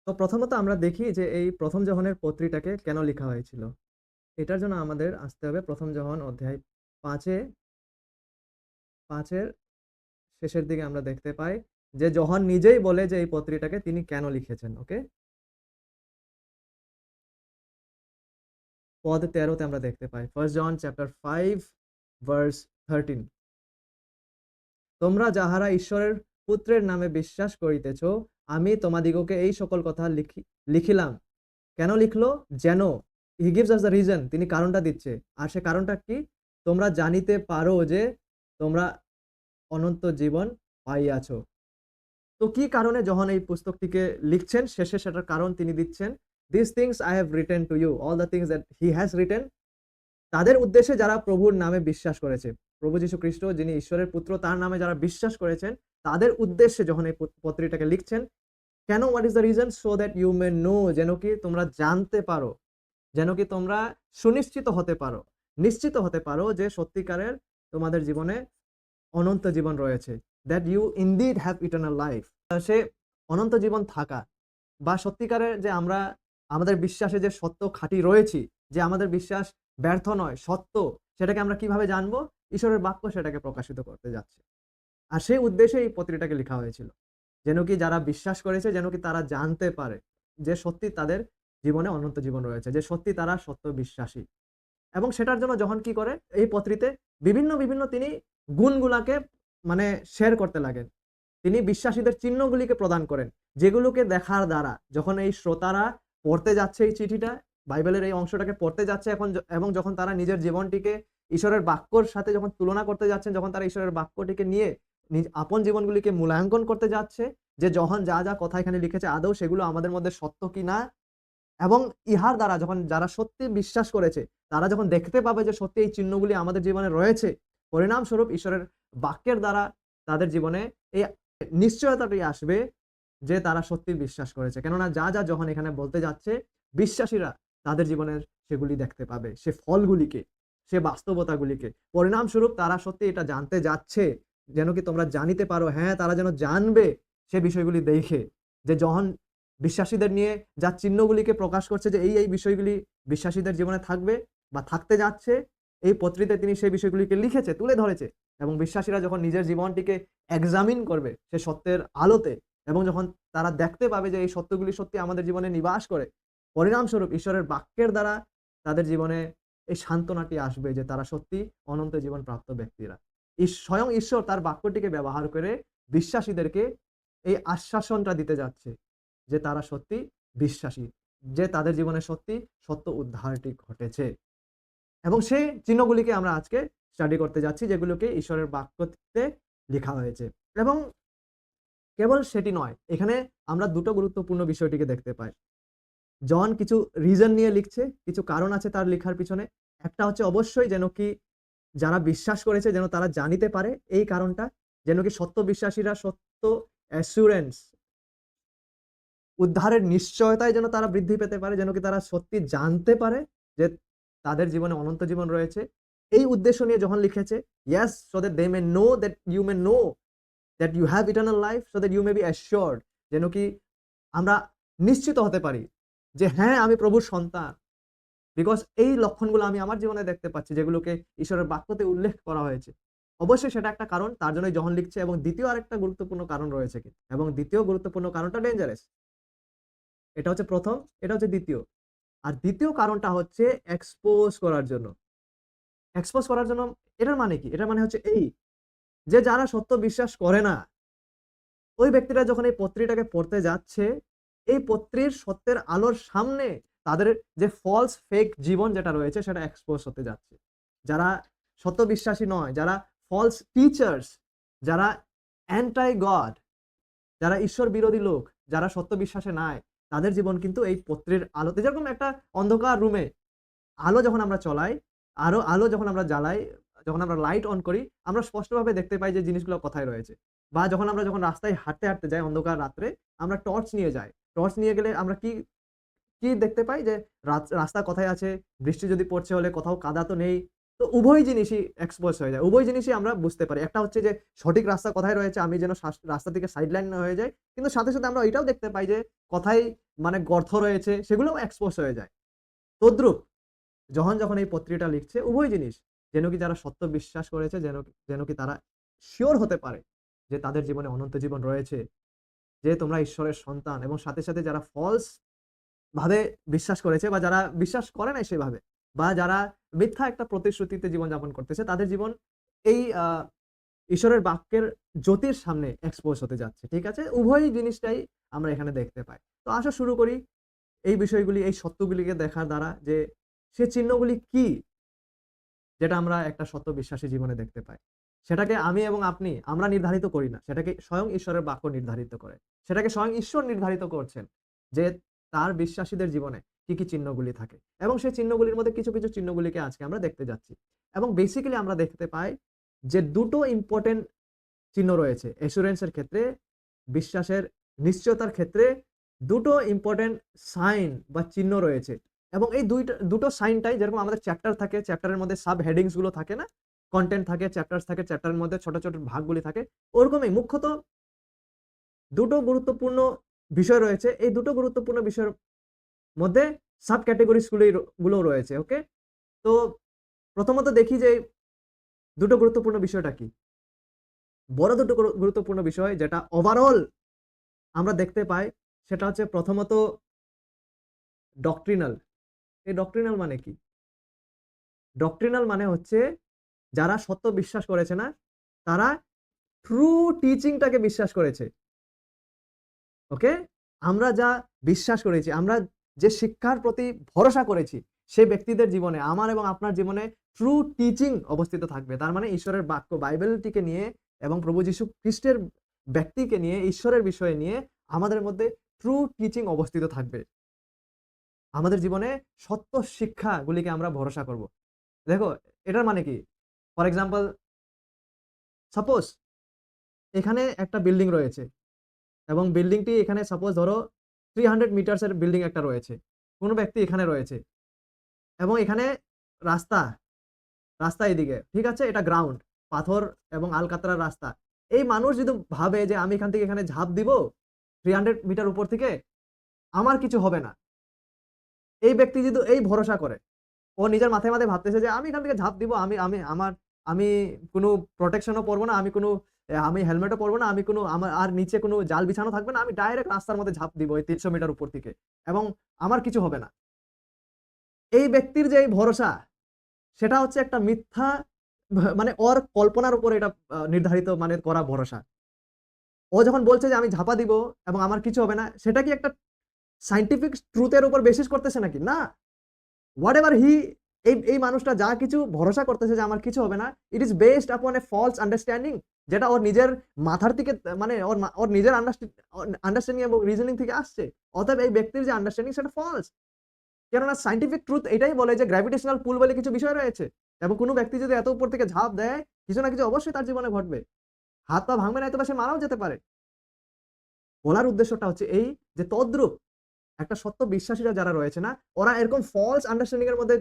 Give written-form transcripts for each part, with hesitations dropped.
তো প্রথমত আমরা দেখি যে এই প্রথম যোহনের পত্রিটাকে কেন লিখা হয়েছিল। এটার জন্য আমাদের আসতে হবে প্রথম যোহন অধ্যায় ৫ এ ৫ এর শেষের দিকে আমরা দেখতে পাই যে যোহন নিজেই বলে যে এই পত্রিটাকে তিনি কেন লিখেছেন। ওকে? পদ ১৩ তে আমরা দেখতে পাই। 1 জন চ্যাপ্টার 5 ভার্স 13। তোমরা যাহারা ঈশ্বরের পুত্রের নামে বিশ্বাস করিতেছ, আমি তোমাদিগকে এই সকল কথা লিখিলাম। কেন লিখলো? যেন he gives us the reason, তিনি কারণটা দিচ্ছে। আর সে কারণটা কি? তোমরা জানিতে পারো যে তোমরা অনন্ত জীবন পাইয়াছ। তো কি কারণে যখন এই পুস্তকটিকে লিখছেন, শেষে সেটার কারণ তিনি দিচ্ছেন। These things I have written to you, all the things that he has written, তাদের উদ্দেশ্যে যারা প্রভুর নামে বিশ্বাস করেছে। প্রভু যীশু খ্রিস্ট যিনি ঈশ্বরের পুত্র, তার নামে যারা বিশ্বাস করেছেন, তাদের উদ্দেশ্যে যখন এই পত্রিকাটাকে লিখছেন। কেন? What is the reason? So that you may know, যেন কি তোমরা জানতে পারো, যেন কি তোমরা সুনিশ্চিত হতে পারো, নিশ্চিত হতে পারো যে সত্যিকারের তোমাদের জীবনে অনন্ত জীবন রয়েছে। That you indeed have eternal life. সে অনন্ত জীবন থাকা বা সত্যিকারের যে আমরা আমাদের বিশ্বাসে যে সত্য খাঁটি রয়েছি, যে আমাদের বিশ্বাস ব্যর্থ নয়, সত্য, সেটাকে আমরা কিভাবে জানবো? ঈশ্বরের বাক্য সেটাকে প্রকাশিত করতে যাচ্ছে। আর সেই উদ্দেশ্যে এই পত্রিকাটাকে লেখা হয়েছিল। যেন কি যারা বিশ্বাস করেছে, যেন কি তারা জানতে পারে যে সত্যি তাদের জীবনে অনন্ত জীবন রয়েছে, যে সত্যি তারা সত্য বিশ্বাসী। এবং সেটার জন্য যখন কি করে, এই পত্রিতে বিভিন্ন তিনি গুণগুলাকে মানে শেয়ার করতে লাগেন। তিনি বিশ্বাসীদের চিহ্নগুলিকে প্রদান করেন, যেগুলোকে দেখার দ্বারা যখন এই শ্রোতারা পড়তে যাচ্ছে এই চিঠিটা, বাইবেলের এই অংশটাকে পড়তে যাচ্ছে এখন এবং যখন তারা নিজের জীবনটিকে ঈশ্বরের বাক্যর সাথে যখন তুলনা করতে যাচ্ছেন, যখন তারা ঈশ্বরের বাক্যটিকে নিয়ে আপন জীবনগুলিকে মূল্যায়ন করতে যাচ্ছে, যে যখন যা কথা এখানে লিখেছে আদৌ সেগুলো আমাদের মধ্যে সত্য কিনা, এবং ইহার দ্বারা যখন যারা সত্যি বিশ্বাস করেছে, তারা যখন দেখতে পাবে যে সত্যি এই চিহ্নগুলি আমাদের জীবনে রয়েছে, পরিণামস্বরূপ ঈশ্বরের বাক্যের দ্বারা তাদের জীবনে এই নিশ্চয়তাটি আসবে যে তারা সত্যি বিশ্বাস করেছে। কেননা যা যখন এখানে বলতে যাচ্ছে, বিশ্বাসীরা তাদের জীবনের সেগুলি দেখতে পাবে, সে ফলগুলিকে, সে বাস্তবতাগুলিকে। পরিণামস্বরূপ তারা সত্যি এটা জানতে যাচ্ছে, যেন কি তোমরা জানিতে পারো। হ্যাঁ, তারা যেন জানবে সে বিষয়গুলি দেখে, যে যখন বিশ্বাসীদের নিয়ে যা চিহ্নগুলিকে প্রকাশ করছে যে এই বিষয়গুলি বিশ্বাসীদের জীবনে থাকবে বা থাকতে যাচ্ছে, এই পত্রিকায় তিনি সেই বিষয়গুলিকে লিখেছে, তুলে ধরেছে। এবং বিশ্বাসীরা যখন নিজের জীবনটিকে এক্সামিন করবে সে সত্যের আলোতে, এবং যখন তারা দেখতে পাবে যে এই সত্যগুলি সত্যি আমাদের জীবনে নিবাস করে, পরিণামস্বরূপ ঈশ্বরের বাক্যের দ্বারা তাদের জীবনে এই সান্ত্বনাটি আসবে যে তারা সত্যি অনন্ত জীবন প্রাপ্ত ব্যক্তিরা। স্বয়ং ঈশ্বর তার বাক্যটিকে ব্যবহার করে বিশ্বাসীদেরকে এই আশ্বাসনটা দিতে যাচ্ছে যে তারা সত্যি বিশ্বাসী, যে তাদের জীবনে সত্যি সত্য উদ্ধারটি ঘটেছে। এবং সেই চিহ্নগুলিকে আমরা আজকে স্টাডি করতে যাচ্ছি, যেগুলোকে ঈশ্বরের বাক্যতে লেখা হয়েছে। এবং কেবল সেটি নয়, এখানে আমরা দুটো গুরুত্বপূর্ণ বিষয়টিকে দেখতে পাই। জন কিছু রিজন নিয়ে লিখছে, কিছু কারণ আছে তার লেখার পিছনে। একটা হচ্ছে অবশ্যই যেন কি যারা বিশ্বাস করেছে যেন তারা জানিতে পারে এই কারণটা, যেন কি সত্য বিশ্বাসীরা সত্য অ্যাসুরেন্স, উদ্ধারের নিশ্চয়তায় যেন তারা বৃদ্ধি পেতে পারে, যেন কি তারা সত্যি জানতে পারে যে তাদের জীবনে অনন্ত জীবন রয়েছে। এই উদ্দেশ্য নিয়ে যখন লিখেছে, yes, so that they may know, that you may know that you have eternal life, so that you may be assured, যেন কি আমরা নিশ্চিত হতে পারি যে হ্যাঁ, আমি প্রভুর সন্তান। বিকজ এই লক্ষণগুলো আমি আমার জীবনে দেখতে পাচ্ছি, যেগুলোকে ঈশ্বরের বাক্যতে উল্লেখ করা হয়েছে। অবশ্যই সেটা একটা কারণ, তার জন্যই যখন লিখছে। এবং দ্বিতীয় আরেকটা গুরুত্বপূর্ণ কারণ রয়েছে কিন্তু, এবং দ্বিতীয় গুরুত্বপূর্ণ কারণটা ডেঞ্জারাস। এটা হচ্ছে প্রথম, এটা হচ্ছে দ্বিতীয়। আর দ্বিতীয় কারণটা হচ্ছে এক্সপোজ করার জন্য। এক্সপোজ করার জন্য এটার মানে কি? এটার মানে হচ্ছে এই, যে যারা সত্য বিশ্বাস করে না, ওই ব্যক্তিরা যখন এই পত্রিটাকে পড়তে যাচ্ছে, এই পত্রীর সত্যের আলোর সামনে তাদের যে ফলস ফেক জীবন যেটা রয়েছে সেটা এক্সপোজ হতে যাচ্ছে। যারা সত্য বিশ্বাসী নয়, যারা ফলস টিচার্স, যারা অ্যান্টি গড, যারা ঈশ্বর বিরোধী লোক, যারা সত্য বিশ্বাসে নাই, তাদের জীবন কিন্তু এই পত্রের আলোতে, যেরকম একটা অন্ধকার রুমে আলো যখন আমরা চলাই, আলো যখন আমরা জ্বালাই, যখন আমরা লাইট অন করি, আমরা স্পষ্টভাবে দেখতে পাই যে জিনিসগুলো কোথায় রয়েছে। বা যখন রাস্তায় হাঁটতে যাই অন্ধকার রাত্রে, আমরা টর্চ নিয়ে যাই। টর্চ নিয়ে গেলে আমরা কি দেখতে পাই যে রাস্তা কোথায় আছে, বৃষ্টি যদি পড়ছে হলে কোথাও কাদা তো নেই। তো উভয় জিনিসই এক্সপোজ হয়ে যায়। উভয় জিনিসই আমরা বুঝতে পারি। একটা হচ্ছে যে সঠিক রাস্তা কোথায় রয়েছে, আমি যেন রাস্তা থেকে সাইডলাইন না হয়ে যাই। কিন্তু সাথে আমরা এটাও দেখতে পাই যে কোথায় মানে গর্ত রয়েছে সেগুলোও এক্সপোজ হয়ে যায়। তদ্রূপ যখন এই পত্রিকাটা লিখছে উভয় জিনিস যেন কি যারা সত্য বিশ্বাস করেছে যেন কি তারা শিওর হতে পারে যে তাদের জীবনে অনন্ত জীবন রয়েছে, যে তোমরা ঈশ্বরের সন্তান, এবং সাথে সাথে যারা ফলস ভাবে বিশ্বাস করেছে বা যারা বিশ্বাস করে নাই সেভাবে, বা যারা মিথ্যা একটা প্রতিশ্রুতিতে জীবনযাপন করতেছে, তাদের জীবন এই ঈশ্বরের বাক্যের জ্যোতির সামনে এক্সপোজ হতে যাচ্ছে। ঠিক আছে? উভয় জিনিসটাই আমরা এখানে দেখতে পাই। তো আসা শুরু করি এই বিষয়গুলি, এই সত্যগুলিকে দেখার দ্বারা যে সে চিহ্নগুলি কি, যেটা আমরা একটা সত্য বিশ্বাসী জীবনে দেখতে পাই। সেটাকে আমি এবং আপনি আমরা নির্ধারিত করি না। সেটাকে স্বয়ং ঈশ্বরের বাক্য নির্ধারিত করে। সেটাকে স্বয়ং ঈশ্বর নির্ধারিত করছেন যে তার বিশ্বাসীদের জীবনে কি চিহ্নগুলি থাকে। এবং সেই চিহ্নগুলির মধ্যে কিছু চিহ্নগুলিকে আজকে আমরা দেখতে যাচ্ছি। এবং বেসিক্যালি আমরা দেখতে পাই যে দুটো ইম্পোর্টেন্ট চিহ্ন রয়েছে। অ্যাসুরেন্স এর ক্ষেত্রে, বিশ্বাসের নিশ্চয়তার ক্ষেত্রে দুটো ইম্পোর্টেন্ট সাইন বা চিহ্ন রয়েছে। এবং এই দুটো সাইনটাই যেরকম আমাদের চ্যাপ্টার থাকে, চ্যাপ্টারের মধ্যে সাব হেডিংস গুলো থাকে না? কনটেন্ট থাকে, চ্যাপ্টারস থাকে, চ্যাপ্টারের মধ্যে ছোট ভাগগুলি থাকে। ওরকমই মুখ্যত দুটো গুরুত্বপূর্ণ বিষয় রয়েছে। এই দুটো গুরুত্বপূর্ণ বিষয়ের মধ্যে সাব ক্যাটেগরিজ গুলো রয়েছে। ওকে? তো প্রথমত দেখি যে দুটো গুরুত্বপূর্ণ বিষয়টা কি? বড় দুটো গুরুত্বপূর্ণ বিষয় যেটা ওভারঅল আমরা দেখতে পাই সেটা হচ্ছে প্রথমত ডক্ট্রিনাল। এই ডক্ট্রিনাল মানে কি? ডক্ট্রিনাল মানে হচ্ছে যারা সত্য বিশ্বাস করেছে না, তারা ট্রু টিচিংটাকে বিশ্বাস করেছে। ওকে? আমরা যা বিশ্বাস করেছি, আমরা যে শিক্ষার প্রতি ভরসা করেছি, সেই ব্যক্তিদের জীবনে, আমার এবং আপনার জীবনে ট্রু টিচিং অবস্থিত থাকবে। তার মানে ঈশ্বরের বাক্য বাইবেলটিকে নিয়ে এবং প্রভু যীশু খ্রিস্টের ব্যক্তিকে নিয়ে, ঈশ্বরের বিষয়ে নিয়ে আমাদের মধ্যে ট্রু টিচিং অবস্থিত থাকবে। আমাদের জীবনে সত্য শিক্ষাগুলিকে আমরা ভরসা করব। দেখো, এটার মানে কি? ফর এক্সাম্পল, সাপোজ এখানে একটা বিল্ডিং রয়েছে এবং বিল্ডিংটি এখানে সাপোজ ধরো 300 মিটারস এর বিল্ডিং একটা রয়েছে। কোন ব্যক্তি এখানে রয়েছে এবং এখানে রাস্তা, রাস্তা এদিকে। ঠিক আছে? এটা গ্রাউন্ড, পাথর এবং আলকাতরার রাস্তা। এই মানুষ যদি ভাবে যে আমি এখান থেকে এখানে ঝাঁপ দিব 300 মিটার উপর থেকে, আমার কিছু হবে না। এই ব্যক্তি যদি এই ভরসা করে, ও নিজের মাথায় ভাবতেছে যে আমি এখান থেকে ঝাঁপ দিব, আমি আমি আমার আমি কোনো প্রোটেকশনও পরবো না, আমি হেলমেটও পরবো না, আমি কোনো আমার আর নিচে কোনো জাল বিছানো থাকবে না, আমি ডাইরেক্ট রাস্তার মধ্যে ঝাঁপ দিব এই ৩০০ মিটার উপর থেকে এবং আমার কিছু হবে না। এই ব্যক্তির যে এই ভরসা, সেটা হচ্ছে একটা মিথ্যা, মানে ওর কল্পনার উপরে এটা নির্ধারিত মানে করা ভরসা। ও যখন বলছে যে আমি ঝাঁপা দিব এবং আমার কিছু হবে না, সেটা কি একটা সায়েন্টিফিক ট্রুথ এর উপর বেসিস করতেছে নাকি? না। হোয়াটএভার হি, এই মানুষটা যা কিছু ভরসা করতেছে যে আমার কিছু হবে না, ইট ইজ বেসড আপন এ ফলস আন্ডারস্ট্যান্ডিং, যেটা ওর নিজের মাথার থেকে, মানে ওর নিজের আন্ডারস্ট্যান্ডিং এবং রিজনিং থেকে আসছে। অতএব এই ব্যক্তির যে আন্ডারস্ট্যান্ডিং সেটা ফলস। কেননা সায়েন্টিফিক ট্রুথ এটাই বলে যে গ্র্যাভিটেশনাল পুল বলে কিছু বিষয় রয়েছে এবং কোনো ব্যক্তি যদি এত উপর থেকে ঝাঁপ দেয়, কিছু না কিছু অবশ্যই তার জীবনে ঘটবে। হাত পা ভাঙবে না, হয়তো বা সে মারাও যেতে পারে। বলার উদ্দেশ্যটা হচ্ছে এই যে তদ্রূপ একটা সত্য বিশ্বাসীরা যারা রয়েছে না, ওরা এরকম ফলস আন্ডারস্ট্যান্ডিং এর মধ্যে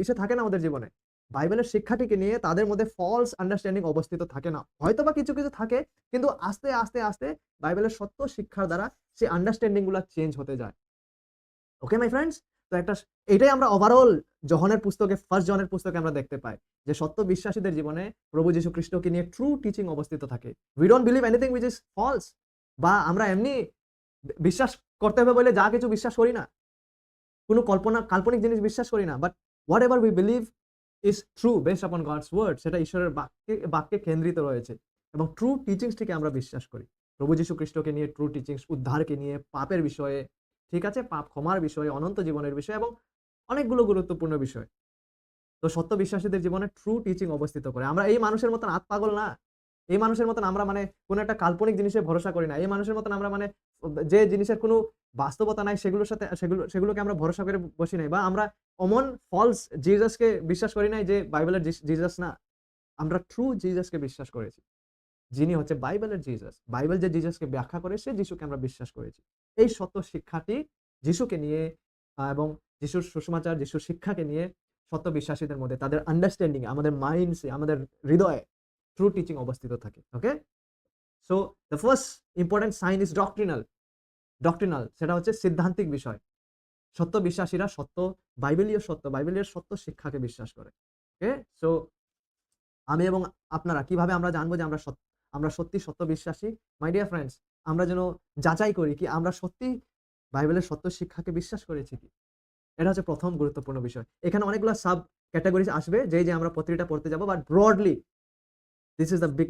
এসে থাকে না ওদের জীবনে। বাইবেলের শিক্ষাটিকে নিয়ে তাদের মধ্যে ফলস আন্ডারস্ট্যান্ডিং অবস্থিত থাকে না। হয়তোবা কিছু থাকে, কিন্তু আস্তে আস্তে বাইবেলের সত্য শিক্ষার দ্বারা সেই আন্ডারস্ট্যান্ডিং গুলা চেঞ্জ হতে যায়। ওকে মাই ফ্রেন্ডস? তো এটাই আমরা ওভারঅল যোহনের পুস্তকে, ফার্স্ট জনের পুস্তকে আমরা দেখতে পাই যে সত্য বিশ্বাসীদের জীবনে প্রভু যীশু খ্রিস্টকে নিয়ে ট্রু টিচিং অবস্থিত থাকে। We don't believe anything which is false, বা আমরা এমনি বিশ্বাস করতে হবে বলে যা কিছু বিশ্বাস করি না। কোনো কাল্পনিক জিনিস বিশ্বাস করি না। But whatever we believe is true based আপন গডস ওয়ার্ড, সেটা ঈশ্বরের বাক্যে কেন্দ্রিত রয়েছে এবং ট্রু টিচিংসটিকে আমরা বিশ্বাস করি। প্রভু যীশু খ্রিস্টকে নিয়ে ট্রু টিচিংস, উদ্ধারকে নিয়ে, পাপের বিষয়ে, ঠিক আছে? পাপ ক্ষমার বিষয়ে, অনন্ত জীবনের বিষয়ে এবং অনেকগুলো গুরুত্বপূর্ণ বিষয়। তো সত্য বিশ্বাসীদের জীবনে ট্রু টিচিং অবস্থিত করে। আমরা এই মানুষের মতন আতপাগল না। এই মানুষের মতন আমরা মানে কোন একটা কাল্পনিক জিনিসে ভরসা করি না। এই মানুষের মতন আমরা মানে যে জিনিসের কোনো বাস্তবতা নাই সেগুলোর সাথে সেগুলোকে আমরা ভরসা করে বসি নাই, বা আমরা অমন ফলস জিসাসকে বিশ্বাস করি নাই যে বাইবেলের জিসাস না। আমরা ট্রু জিসাসকে বিশ্বাস করেছি। যিনি হচ্ছে বাইবেলের জিসাস। বাইবেল যে জিসাসকে ব্যাখ্যা করে সেই যিশুকে আমরা বিশ্বাস করেছি। এই সত্য শিক্ষাটি যিশুকে নিয়ে এবং যিশুর সুসমাচার, যিশুর শিক্ষাকে নিয়ে সত্য বিশ্বাসীদের মধ্যে তাদের আন্ডারস্ট্যান্ডিং, আমাদের মাইন্ডসে, আমাদের হৃদয়ে ট্রু টিচিং অবস্থিত থাকে। Okay? So the first important sign is doctrinal. Doctrinal, সেটা হচ্ছে সিদ্ধান্তিক বিষয়। সত্য বিশ্বাসীরা সত্য, বাইবেলীয় সত্য শিক্ষাকে বিশ্বাস করে। ওকে? সো আমি এবং আপনারা কিভাবে আমরা জানবো যে আমরা সত্যি সত্য বিশ্বাসী? মাই ডিয়ার ফ্রেন্ডস, আমরা যেন যাচাই করি কি আমরা সত্যি বাইবেলের সত্য শিক্ষাকে বিশ্বাস করেছি কি? এটা হচ্ছে প্রথম গুরুত্বপূর্ণ বিষয়। এখানে অনেকগুলা সাব ক্যাটেগরিজ আসবে যে আমরা প্রতিটা পড়তে যাব, but broadly this is the big,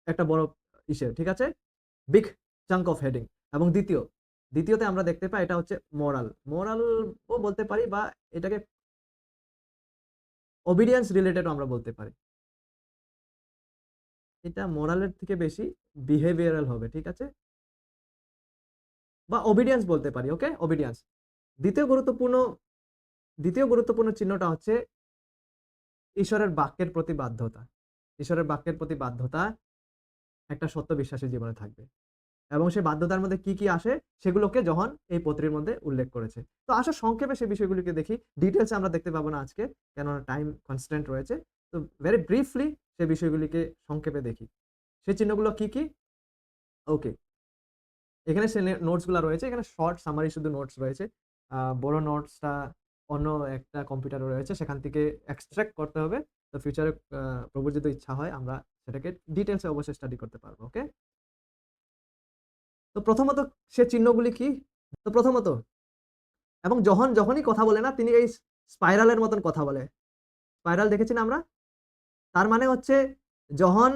একটা বড় ইসে, ঠিক আছে? Big chunk of heading. এবং দ্বিতীয়তে আমরা দেখতে পাই এটা হচ্ছে মোরাল ও বলতে পারি, বা এটাকে ওবিডিয়েন্স রিলেটেড আমরা বলতে পারি। এটা মোরালের থেকে বেশি বিহেভিয়ারাল হবে, ঠিক আছে? বা ওবিডিয়েন্স বলতে পারি, ওকে? ওবিডিয়েন্স। দ্বিতীয় গুরুত্বপূর্ণ দ্বিতীয় গুরুত্বপূর্ণ চিহ্নটা হচ্ছে ঈশ্বরের বাক্যের প্রতি বাধ্যতা। ঈশ্বরের বাক্যের প্রতি বাধ্যতা একটা সত্য বিশ্বাসী জীবনে থাকবে। এবং সেই বাধ্যতার মধ্যে কি, কি আসে সেগুলোকে যোহন এই পত্রের মধ্যে উল্লেখ করেছে। তো আসো সংক্ষেপে সেই বিষয়গুলিকে দেখি। ডিটেইলস এ আমরা দেখতে পাবো না আজকে, কেননা টাইম কনস্ট্রেন্ট রয়েছে। তো ভেরি ব্রিফলি সেই বিষয়গুলিকে সংক্ষেপে দেখি। সেই চিহ্নগুলো কি, কি? ওকে। এখানে সে নোটস গুলা রয়েছে। এখানে শর্ট সামারি শুধু নোটস রয়েছে। বড় নোটসটা অন্য একটা কম্পিউটারে রয়েছে। সেখান থেকে এক্সট্রাক্ট করতে হবে। তো ফিউচারে প্রভুর যদি ইচ্ছা হয় আমরা সেটাকে ডিটেইলস এ অবশ্যই স্টাডি করতে পারবো। ওকে? তো প্রথমত সে চিহ্নগুলি কি? তো প্রথমত, এবং যখনই কথা বলে না, তিনি এই স্পাইরালের মতন কথা বলে। স্পাইরাল দেখেছি না আমরা? তার মানে হচ্ছে যখন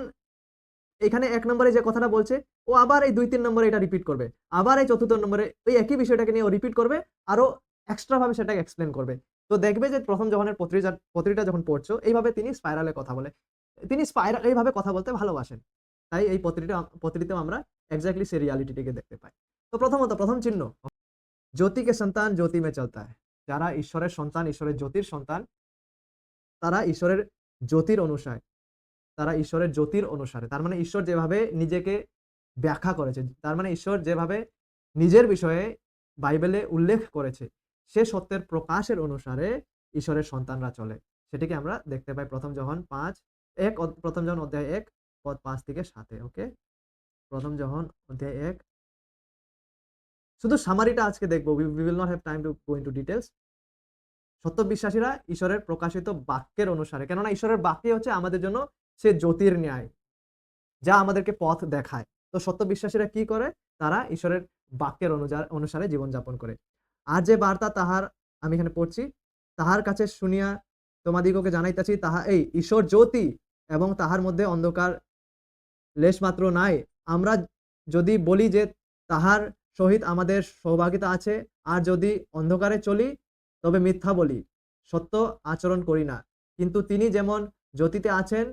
এখানে ১ নম্বরে যে কথাটা বলছে, ও আবার এই ২-৩ নম্বরে এটা রিপিট করবে। আবার এই ৪র্থ নম্বরে ওই একই বিষয়টাকে নিয়ে ও রিপিট করবে, আরো এক্সট্রা ভাবে সেটাকে এক্সপ্লেইন করবে। তো দেখবে যে ১ম যহনের পত্রিকা যখন পড়ছো, এইভাবে তিনি স্পাইরালে কথা বলে। তিনি এইভাবে কথা বলতে ভালোবাসেন। তাই এই পত্রিতেও আমরা এক্সাক্টলি সেই রিয়ালিটিটিকে দেখতে পাই। তো প্রথমত, প্রথম চিহ্ন, জ্যোতি কে সন্তান জ্যোতি মে চলতা হ্যায়। যারা ঈশ্বরের সন্তান, ঈশ্বরের জ্যোতির সন্তান, তারা ঈশ্বরের জ্যোতির অনুসারী। তারা ঈশ্বরের জ্যোতির অনুসারে। তার মানে ঈশ্বর যেভাবে নিজেকে ব্যাখ্যা করেছে, তার মানে ঈশ্বর যেভাবে নিজের বিষয়ে বাইবেলে উল্লেখ করেছে, সে সত্যের প্রকাশের অনুসারে ঈশ্বরের সন্তানরা চলে। সেটিকে আমরা দেখতে পাই ১ম যোহন ১ম যোহন অধ্যায় ১ পদ ৫ থেকে ৭ এ। ওকে? ১ম যোহন অধ্যায় ১। শুধু সামারিটা আজকে দেখব। We will not have time to go into details. সত্য বিশ্বাসীরা ঈশ্বরের প্রকাশিত বাক্যের অনুসারে, কেননা ঈশ্বরের বাক্যই হচ্ছে আমাদের জন্য সে জ্যোতির ন্যায়, যা আমাদেরকে পথ দেখায়। তো সত্য বিশ্বাসীরা কি করে? তারা ঈশ্বরের বাক্যের অনুসারে জীবনযাপন করে। আর যে বার্তা তাহার, আমি এখানে পড়ছি, তাহার কাছে শুনিয়া তোমাদিগকে জানাইতেছি, এই ঈশ্বর জ্যোতি এবং তাহার মধ্যে অন্ধকার লেশমাত্র নাই। আমরা যদি বলি যে তাহার সহিত আমাদের সহভাগিতা আছে, আর যদি অন্ধকারে চলি তবে মিথ্যা বলি, সত্য আচরণ করি না। কিন্তু তিনি যেমন জ্যোতিতে আছেন,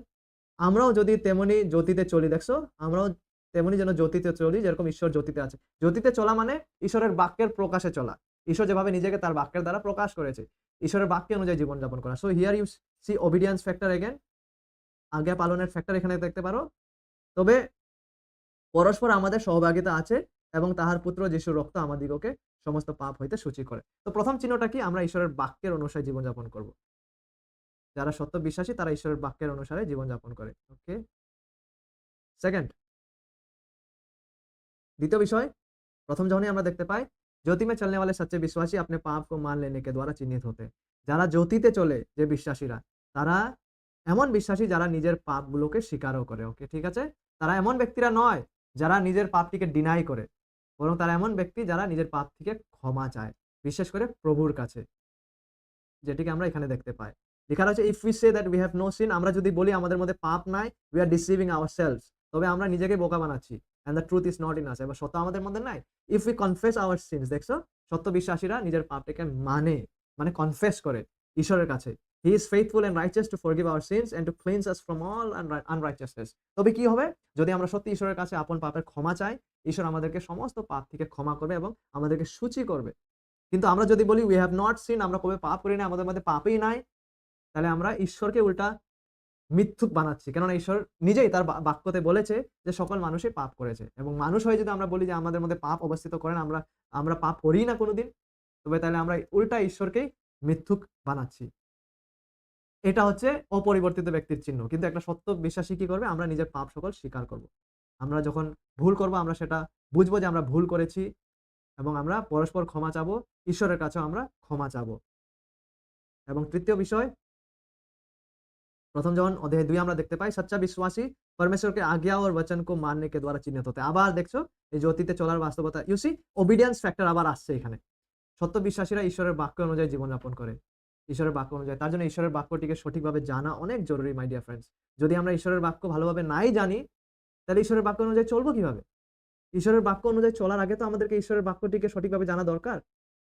আমরাও যদি তেমনি জ্যোতিতে চলি, দেখছো? আমরাও তেমনি যেন জ্যোতিতে চলি যেরকম ঈশ্বর জ্যোতিতে আছে। জ্যোতিতে চলা মানে ঈশ্বরের বাক্যের প্রকাশে চলা। ঈশ্বর যেভাবে নিজেকে তার বাক্যের দ্বারা প্রকাশ করেছে, ঈশ্বরের বাক্য অনুযায়ী জীবনযাপন করা। So here you see obedience factor again, আজ্ঞা পালনের ফ্যাক্টর এখানে দেখতে পারো। তবে পরস্পর আমাদের সহভাগিতা আছে এবং তাহার পুত্র যিশুর রক্ত আমাদিগকে সমস্ত পাপ হইতে সূচি করে। তো প্রথম চিহ্নটা কি? আমরা ঈশ্বরের বাক্যের অনুসারে জীবনযাপন করব। যারা সত্য বিশ্বাসী তারা ঈশ্বরের বাক্যের অনুসারে জীবনযাপন করে। ওকে? সেকেন্ড, দ্বিতীয় বিষয়, প্রথম যখনই আমরা দেখতে পাই, ज्योति में चलने वाले सच्चे विश्वासी अपने पाप को मान लेने के द्वारा चिन्हित होते हैं। যারা জ্যোতিতে চলে, যে বিশ্বাসীরা, তারা এমন বিশ্বাসী যারা নিজের পাপগুলোকে স্বীকারও করে। ওকে? ঠিক আছে? তারা এমন ব্যক্তিরা নয় যারা নিজের পাপটিকে ডিনাই করে, বরং তারা এমন ব্যক্তি যারা নিজের পাপ থেকে ক্ষমা চায়, বিশেষ করে প্রভুর কাছে, যেটিকে আমরা এখানে দেখতে পাই। লেখা রয়েছে, if we say that we have no sin, আমরা যদি বলি আমাদের মধ্যে পাপ নাই, উই আর ডিসিভিং আওয়ারসেলভস, তবে আমরা নিজেকে বোকা বানাচ্ছি। And the truth is not in us, এবার সত্য আমাদের মধ্যে নাই। If we confess our sins, দেখছো? সত্য বিশ্বাসীরা নিজের পাপটাকে মানে কনফেস করে ঈশ্বরের কাছে। He is faithful and righteous to forgive our sins and to cleanse us from all unrighteousness. তবে কি হবে? যদি আমরা সত্যি ঈশ্বরের কাছে আপন পাপের ক্ষমা চাই, ঈশ্বর আমাদেরকে সমস্ত পাপ থেকে ক্ষমা করবে এবং আমাদেরকে সূচি করবে। কিন্তু আমরা যদি বলি উই হ্যাভ নট সিন, আমরা কবে পাপ করি না, আমাদের মধ্যে পাপই নাই, তাহলে আমরা ঈশ্বরকে উল্টা মিথ্যুক বানাচ্ছি। কেননা ঈশ্বর নিজেই তার বাক্যতে বলেছে যে সকল মানুষই পাপ করেছে, এবং মানুষ হয়ে যদি আমরা বলি যে আমাদের মধ্যে পাপ অবস্থিত করেন, আমরা পাপ করি না কোনোদিন, তবে তাহলে আমরা উল্টা ঈশ্বরকেই মিথ্যুক বানাচ্ছি। এটা হচ্ছে অপরিবর্তিত ব্যক্তির চিহ্ন। কিন্তু একটা সত্য বিশ্বাসী কি করবে? আমরা নিজের পাপ সকল স্বীকার করব। আমরা যখন ভুল করব, আমরা সেটা বুঝবো যে আমরা ভুল করেছি, এবং আমরা পরস্পর ক্ষমা চাবো, ঈশ্বরের কাছেও আমরা ক্ষমা চাবো। এবং তৃতীয় বিষয়, प्रथम जॉन अध्याय 2 আমরা দেখতে পাই सच्चा विश्वासी परमेश्वर के आज्ञा और वचन को मानने के द्वारा चिन्हित होते हैं। আবার দেখছো এই যে অতীতে চলার বাস্তবতা, ইউ সি ওবিডিয়েন্স ফ্যাক্টর আবার আসছে এখানে। সত্য বিশ্বাসীরা ঈশ্বরের বাক্য অনুযায়ী জীবনযাপন করে, ঈশ্বরের বাক্য অনুযায়ী। তার জন্য ঈশ্বরের বাক্যটিকে সঠিকভাবে জানা অনেক জরুরি মাই ডিয়ার ফ্রেন্ডস। যদি আমরা ঈশ্বরের বাক্য ভালোভাবে নাই জানি, তাহলে ঈশ্বরের বাক্য অনুযায়ী চলবো কিভাবে? ঈশ্বরের বাক্য অনুযায়ী চলার আগে তো আমাদেরকে ঈশ্বরের বাক্যটিকে সঠিকভাবে জানা দরকার।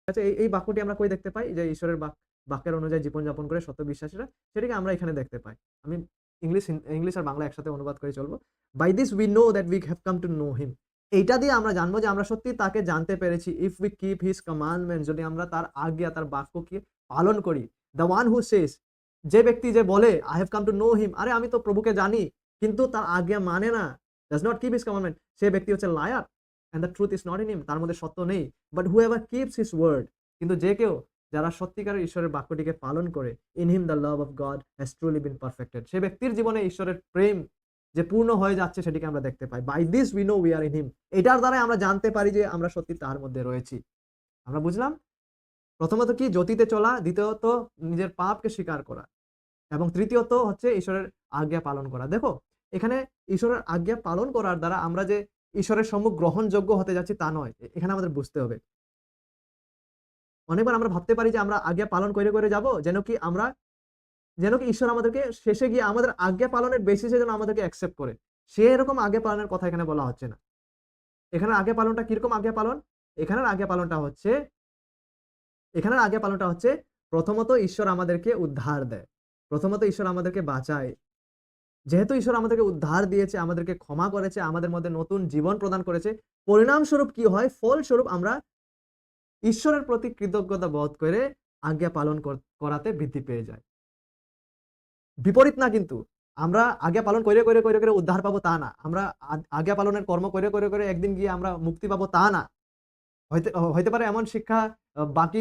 আচ্ছা, এই বাক্যটি আমরা কই দেখতে পাই? যে ঈশ্বরের বাক্যের অনুযায়ী জীবনযাপন করে সত্য বিশ্বাসীরা, সেটাকে আমরা এখানে দেখতে পাই। আমি ইংলিশ আর বাংলা একসাথে অনুবাদ করে চলবো। By this we know that we have come to know him. এইটা দিয়ে আমরা জানবো যে আমরা সত্যি তাকে জানতে পেরেছি। If we keep his commandments, যদি আমরা তার আজ্ঞা, তার বাক্যকে পালন করি। দ্য ওয়ান হু সেজ, যে ব্যক্তি যে বলে I have come to know him, আরে আমি তো প্রভুকে জানি, কিন্তু তার আজ্ঞা মানে না, does not keep his commandment, সে ব্যক্তি হচ্ছে liar and the truth is not in him, তার মধ্যে সত্য নেই। But whoever keeps his word, কিন্তু যে কেউ যারা সত্যিকারের ঈশ্বরের বাক্যটিকে পালন করে, in him the love of God has truly been perfected, সে ব্যক্তির জীবনে ঈশ্বরের প্রেম যে পূর্ণ হয়ে যাচ্ছে সেটিকে আমরা দেখতে পাই। by this we know we are in him, এটার দ্বারা আমরা জানতে পারি যে আমরা সত্যি তার মধ্যে রয়েছি। আমরা বুঝলাম প্রথমত কি জ্যোতিতে চলা, দ্বিতীয়ত নিজের পাপকে স্বীকার করা, এবং তৃতীয়ত হচ্ছে ঈশ্বরের আজ্ঞা পালন করা। দেখো এখানে ঈশ্বরের আজ্ঞা পালন করার দ্বারা আমরা যে ঈশ্বরের সম্মুখ গ্রহণযোগ্য হতে যাচ্ছি তা নয়, এখানে আমাদের বুঝতে হবে। অনেকবার আমরা ভাবতে পারি যে আমরা আজ্ঞা পালন করে করে যাব, যেন কি ঈশ্বর আমাদেরকে শেষে গিয়ে আমাদের আজ্ঞা পালনের বেসিসে যেন আমাদেরকে অ্যাকসেপ্ট করে। সে এরকম আজ্ঞা পালনের কথা এখানে বলা হচ্ছে না। এখানে আজ্ঞা পালনটা কিরকম আজ্ঞা পালন? এখানের আজ্ঞা পালনটা হচ্ছে প্রথমত ঈশ্বর আমাদেরকে উদ্ধার দেয়, প্রথমত ঈশ্বর আমাদেরকে বাঁচায়। যেহেতু ঈশ্বর আমাদেরকে উদ্ধার দিয়েছে, আমাদেরকে ক্ষমা করেছে, আমাদের মধ্যে নতুন জীবন প্রদান করেছে, পরিণামস্বরূপ কি হয়? ফলস্বরূপ আমরা ঈশ্বরের প্রতি কৃতজ্ঞতা বোধ করে আজ্ঞা পালন করাতে বৃদ্ধি পেয়ে যাই। বিপরীত না, কিন্তু আমরা আজ্ঞা পালন করে করে করে করে উদ্ধার পাবো তা না। আমরা আজ্ঞা পালনের কর্ম করে করে করে একদিন গিয়ে আমরা মুক্তি পাবো তা না। হইতে পারে এমন শিক্ষা বাকি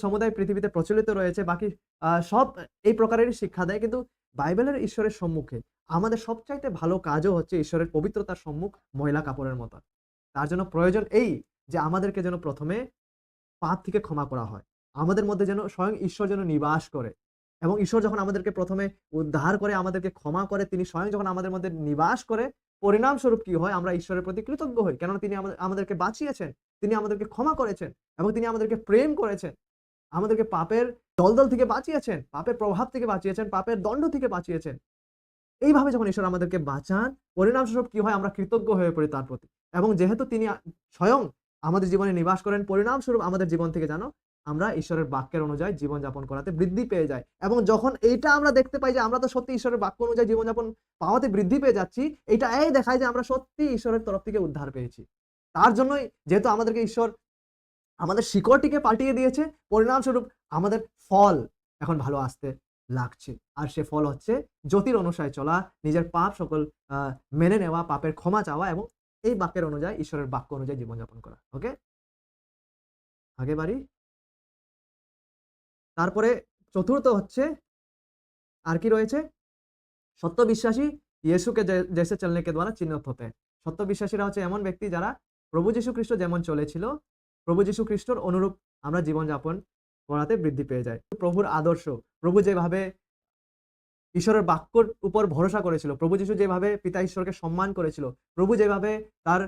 সমুদায় পৃথিবীতে প্রচলিত রয়েছে, বাকি সব এই প্রকারেরই শিক্ষা দেয়, কিন্তু বাইবেলের ঈশ্বরের সম্মুখে আমাদের সবচাইতে ভালো কাজও হচ্ছে ঈশ্বরের পবিত্রতার সম্মুখ ময়লা কাপড়ের মতো। তার জন্য প্রয়োজন এই যে আমাদেরকে যেন প্রথমে পাপ থেকে ক্ষমা করা হয়, আমাদের মধ্যে যেন স্বয়ং ঈশ্বর যেন নিবাস করে, এবং ঈশ্বর যখন আমাদেরকে প্রথমে উদ্ধার করে, আমাদেরকে ক্ষমা করে, তিনি স্বয়ং যখন আমাদের মধ্যে নিবাস করে, পরিণামস্বরূপ কি হয়? আমরা ঈশ্বরের প্রতি কৃতজ্ঞ হই, কেননা তিনি আমাদেরকে বাঁচিয়েছেন, তিনি আমাদেরকে ক্ষমা করেছেন, এবং তিনি আমাদেরকে প্রেম করেছেন, আমাদেরকে পাপের দলদল থেকে বাঁচিয়েছেন, পাপের প্রভাব থেকে বাঁচিয়েছেন, পাপের দণ্ড থেকে বাঁচিয়েছেন। এইভাবে যখন ঈশ্বর আমাদেরকে বাঁচান, পরিণামস্বরূপ কি হয়? আমরা কৃতজ্ঞ হয়ে পড়ি তার প্রতি, এবং যেহেতু তিনি স্বয়ং আমাদের জীবনে নিবাস করেন, পরিণামস্বরূপ আমাদের জীবন থেকে যেন আমরা ঈশ্বরের বাক্যের অনুযায়ী জীবনযাপন করাতে বৃদ্ধি পেয়ে যাই। এবং যখন এইটা আমরা দেখতে পাই যে আমরা তো সত্যি ঈশ্বরের বাক্য অনুযায়ী জীবনযাপন পাওয়াতে বৃদ্ধি পেয়ে যাচ্ছি, এটা এই দেখায় যে আমরা সত্যি ঈশ্বরের তরফ থেকে উদ্ধার পেয়েছি। তার জন্যই যেহেতু আমাদেরকে ঈশ্বর আমাদের শিকড়টিকে পাল্টিয়ে দিয়েছে, পরিণামস্বরূপ আমাদের ফল এখন ভালো আসতে লাগছে। আর সে ফল হচ্ছে জ্যোতির অনুসারে চলা, নিজের পাপ সকল মেনে নেওয়া, পাপের ক্ষমা চাওয়া, এবং এই বাক্যের অনুযায়ী, ঈশ্বরের বাক্য অনুযায়ী জীবনযাপন করা। ওকে, আগে বাড়ি। তারপরে চতুর্থ হচ্ছে আর কি রয়েছে? সত্য বিশ্বাসী ইয়েসুকে জেসে চলনে কে দ্বারা চিহ্নিত হতে हैं। সত্য বিশ্বাসীরা হচ্ছে এমন ব্যক্তি যারা প্রভু যীশু খ্রিস্ট যেমন চলেছিল, প্রভু যীশু খ্রিস্টর অনুরূপ আমরা জীবনযাপন করাতে বৃদ্ধি পেয়ে যাই। প্রভুর আদর্শ, প্রভু যেভাবে ঈশ্বরের বাক্যর উপর ভরসা করেছিল, প্রভু যীশু যেভাবে পিতা ঈশ্বরকে সম্মান করেছিল, প্রভু যেভাবে তার